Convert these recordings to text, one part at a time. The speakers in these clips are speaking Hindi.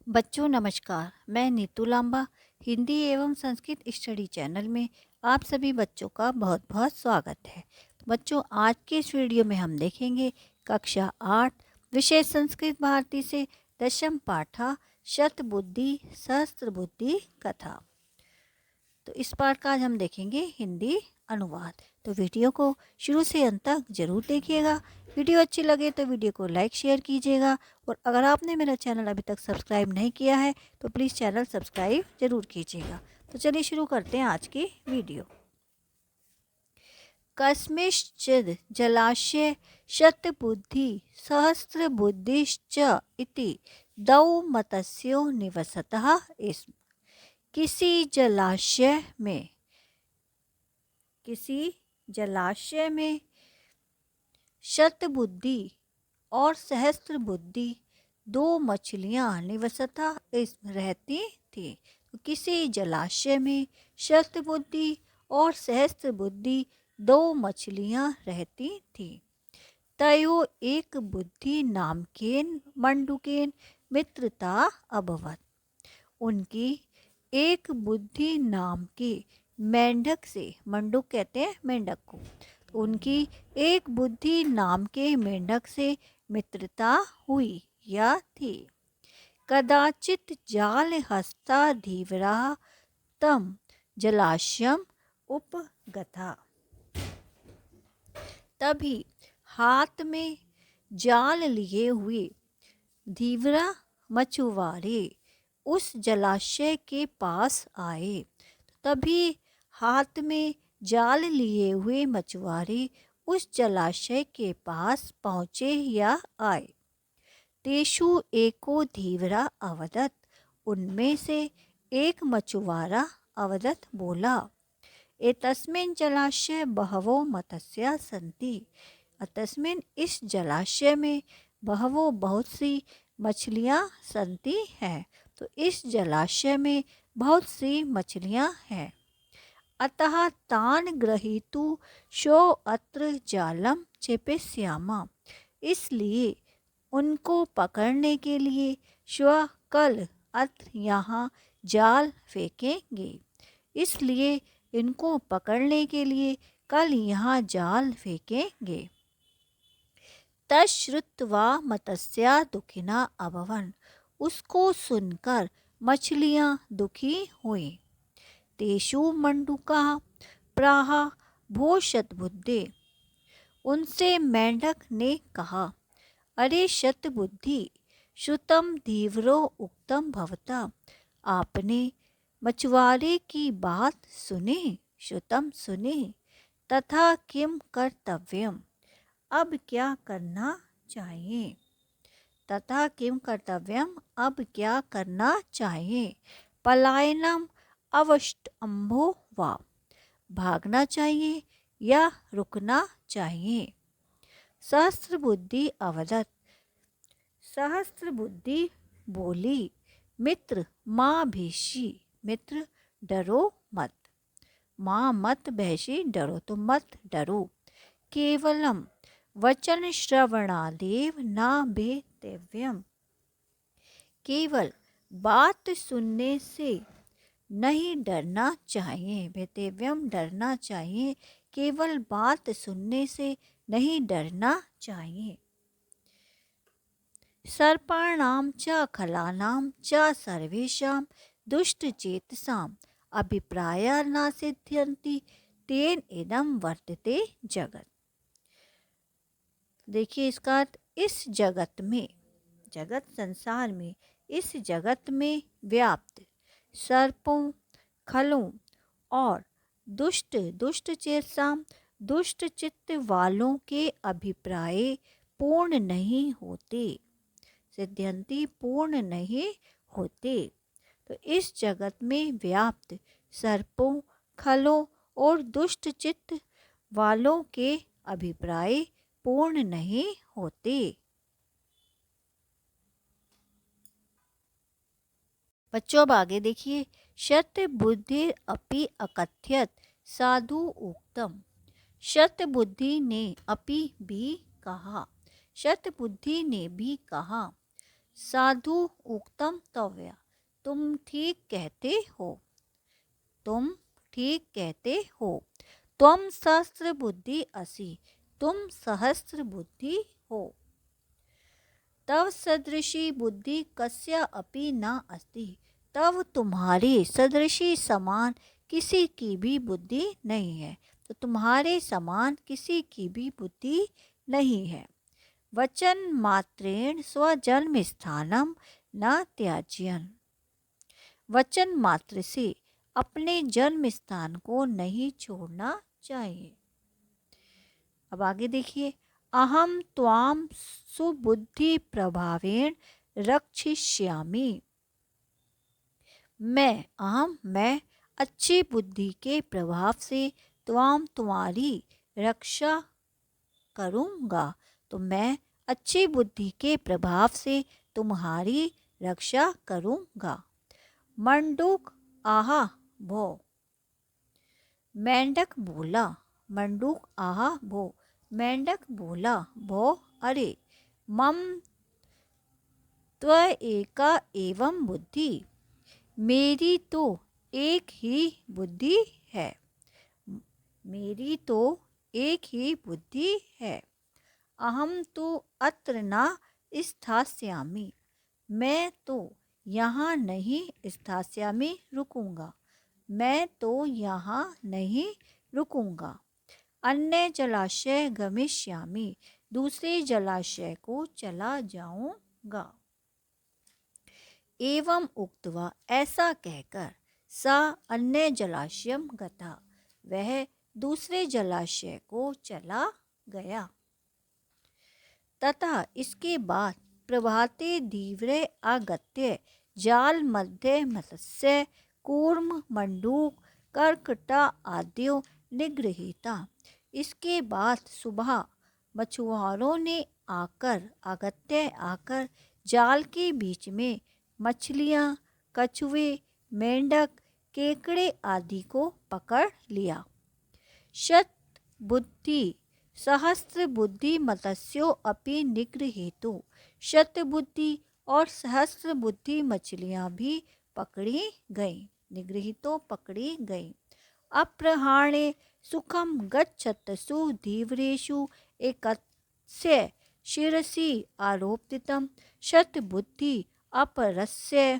बच्चों नमस्कार। मैं नीतू लांबा हिंदी एवं संस्कृत स्टडी चैनल में आप सभी बच्चों का बहुत बहुत स्वागत है। बच्चों, आज के इस वीडियो में हम देखेंगे कक्षा 8 विषय संस्कृत भारती से दशम पाठा शतबुद्धि सहस्त्र बुद्धि कथा। तो इस पाठ का आज हम देखेंगे हिंदी अनुवाद। तो वीडियो को शुरू से अंत तक जरूर देखिएगा। वीडियो अच्छी लगे तो वीडियो को लाइक शेयर कीजिएगा, और अगर आपने मेरा चैनल अभी तक सब्सक्राइब नहीं किया है तो प्लीज़ चैनल सब्सक्राइब जरूर कीजिएगा। तो चलिए शुरू करते हैं आज की वीडियो। कस्मिंश्चिद् जलाशये शतबुद्धि सहस्रबुद्धिश्च इति द्वौ मत्स्यो निवसतः स्म। किसी जलाशय में शतबुद्धि और सहस्त्र बुद्धि दो मछलियां निवसतः रहती थी। तो किसी जलाशय में शतबुद्धि और सहस्त्र बुद्धि दो मछलियां रहती थी। तयो एक बुद्धि नामकेन मंडुकेन मित्रता अभवत। उनकी एक बुद्धि नाम के मेंढक से, मंडूक कहते हैं मेंढक को, तो उनकी एक बुद्धि नाम के मेंढक से मित्रता हुई या थी। कदाचित जाल हस्ता धीवरा तम जलाशयम उपगता। तभी हाथ में जाल लिए हुए धीवरा मछुआरे उस जलाशय के पास आए। तभी हाथ में जाल लिए हुए मछुआरे उस जलाशय के पास पहुँचे या आए। तेषु एको धीवरा अवदत्। उनमें से एक मछुआरा अवदत् बोला, एतस्मिन् जलाशय बहवो मत्स्या सन्ति। तस्मिन् इस जलाशय में बहवो बहुत सी मछलियाँ सन्ति हैं। तो इस जलाशय में बहुत सी मछलियाँ हैं। अतः तान ग्रहीतु शो अत्र जालम चेपेस्यामा। इसलिए उनको पकड़ने के लिए श्व कल अत्र यहाँ जाल फेंकेंगे। इसलिए इनको पकड़ने के लिए कल यहाँ जाल फेंकेंगे। तश्रुत्वा मत्स्या दुखिना अभवन। उसको सुनकर मछलियाँ दुखी हुई। तेषु मंडूका प्राह भो शतबुद्धे। उनसे मेंढक ने कहा, अरे शतबुद्धि, श्रुतम धीवरो उक्तम भवता। आपने मछुआरे की बात सुनी, श्रुतम सुनी, तथा किम कर्तव्यम, अब क्या करना चाहिए। तथा किम कर्तव्यम, अब क्या करना चाहिए। पलायनम अवष्टम्भो वा। भागना चाहिए या रुकना चाहिए। सहस्त्र बुद्धि अवदत्। सहस्त्र बुद्धि बोली, मित्र माँ भीषी। मित्र डरो मत। माँ मत भैषी, डरो तो मत डरो। केवलम वचन श्रवणादेव न भेतव्यम। केवल बात सुनने से नहीं डरना चाहिए। भेतव्यम डरना चाहिए। केवल बात सुनने से नहीं डरना चाहिए। सर्पाणाम च खलानां च सर्वेषां दुष्टचेतसाम् अभिप्राया न सिद्ध्यन्ति तेन इदं वर्तते जगत। देखिए इसका अर्थ, इस जगत में, जगत संसार में, इस जगत में व्याप्त सर्पों, खलों और दुष्ट चेतसाम, दुष्ट चित्त वालों के अभिप्राय पूर्ण नहीं होते। सिद्ध्यंती पूर्ण नहीं होते। तो इस जगत में व्याप्त सर्पों, खलों और दुष्ट चित्त वालों के अभिप्राय पूर्ण नहीं होते। बच्चों अब आगे देखिए। शत बुद्धि अपि अकथ्यत साधु उक्तम। शत बुद्धि ने अपि भी कहा। शत बुद्धि ने भी कहा। साधु उक्तम तव्या, तुम ठीक कहते हो, तुम ठीक कहते हो। त्वम सहस्त्र बुद्धि असि, तुम सहस्त्र बुद्धि हो। तव सदृशी बुद्धि कस्य अपि न अस्ति, तब तुम्हारी सदृशी समान किसी की भी बुद्धि नहीं है। तो तुम्हारे समान किसी की भी बुद्धि नहीं है। वचन मात्रेण स्वजन्म स्थानम न त्याज्यन, वचन मात्र से अपने जन्म स्थान को नहीं छोड़ना चाहिए। अब आगे देखिए, अहम त्वाम सुबुद्धि प्रभावेण रक्षिष्यामि, मैं अच्छी बुद्धि के प्रभाव से त्वाम तुम्हारी रक्षा करूँगा। तो मैं अच्छी बुद्धि के प्रभाव से तुम्हारी रक्षा करूँगा। मंडूक आहा भो, मेंढक बोला। मंडूक आहा भो, मेंढक बोला। भो अरे, मम त्वएका एवं बुद्धि, मेरी तो एक ही बुद्धि है, मेरी तो एक ही बुद्धि है। अहम तो अत्र न स्थास्यामि, मैं तो यहाँ नहीं स्थास्यामि रुकूंगा, मैं तो यहाँ नहीं रुकूंगा। अन्य जलाशय गमिष्यामि, दूसरे जलाशय को चला जाऊंगा। एवं उक्त्वा, ऐसा कहकर, सा अन्य जलाशयम गता, वह दूसरे जलाशय को चला गया। तथा इसके बाद प्रभाते धीव्रे आगत्य जाल मध्य मत्स्य कूर्म मंडूक कर्कटा आद्यो निगृहीता। इसके बाद सुबह मछुआरों ने आकर जाल के बीच में मछलियाँ, कछुए, मेंढक, केकड़े आदि को पकड़ लिया। शत बुद्धि सहस्त्र बुद्धि मत्स्यो अपि निगृहीतो, शत बुद्धि और सहस्त्र बुद्धि मछलियाँ भी पकड़ी गईं, निगृहीतो पकड़ी गईं। अप्रहाणे सुखम गच्छतसु धीवरेषु एकस्य शिरसि आरोपितं शत बुद्धि अपरस्य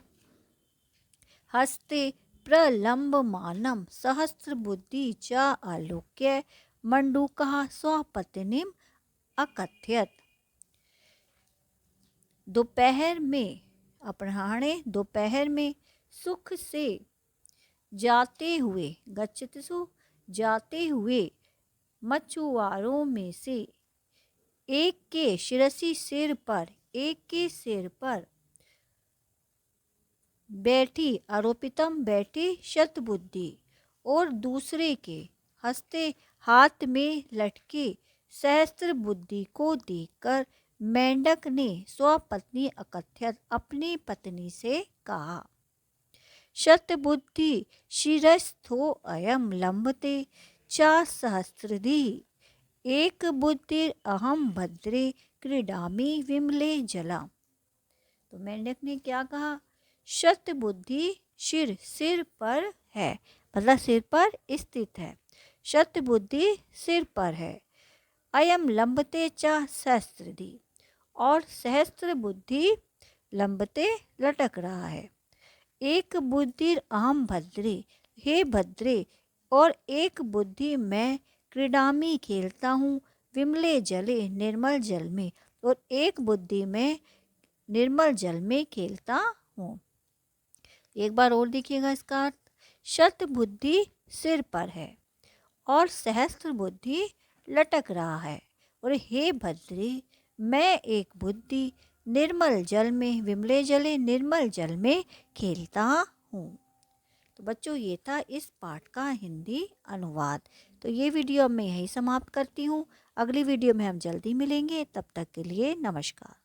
हस्ते प्रलम्बमानं सहस्र बुद्धि च आलोक्य मंडूकः स्वपत्नीम् अकथयत्। दोपहर में, अपराह्णे दोपहर में, सुख से जाते हुए, गच्छतसु जाते हुए, मछुआरों में से एक के शिरसी सिर पर, एक के सिर पर बैठी, आरोपितम बैठी शतबुद्धि, और दूसरे के हस्ते हाथ में लटके सहस्त्र बुद्धि को देखकर मेंढक ने स्वपत्नी अकथ्यत, अपनी पत्नी से कहा, शतबुद्धि शिरस्थो अयम लंबते च सहस्रधि, एक बुद्धि अहम भद्रे क्रीडामी विमले जला। तो मेंढक ने क्या कहा, शत बुद्धि शिर, सिर पर है, मतलब सिर पर स्थित है, शत बुद्धि सिर पर है। अयम लंबते च सहस्रधि, और सहस्त्र बुद्धि लंबते लटक रहा है। एक बुद्धि अहम भद्रे, हे भद्रे, और एक बुद्धि मैं क्रीडामी खेलता हूँ, विमले जले, निर्मल जल में, और एक बुद्धि मैं निर्मल जल में खेलता हूँ। एक बार और देखिएगा इसका अर्थ, शत बुद्धि सिर पर है और सहस्त्र बुद्धि लटक रहा है, और हे भद्रे, मैं एक बुद्धि निर्मल जल में, विमले जले, निर्मल जल में खेलता हूँ। तो बच्चों, ये था इस पाठ का हिंदी अनुवाद। तो ये वीडियो मैं यहीं समाप्त करती हूँ। अगली वीडियो में हम जल्दी मिलेंगे, तब तक के लिए नमस्कार।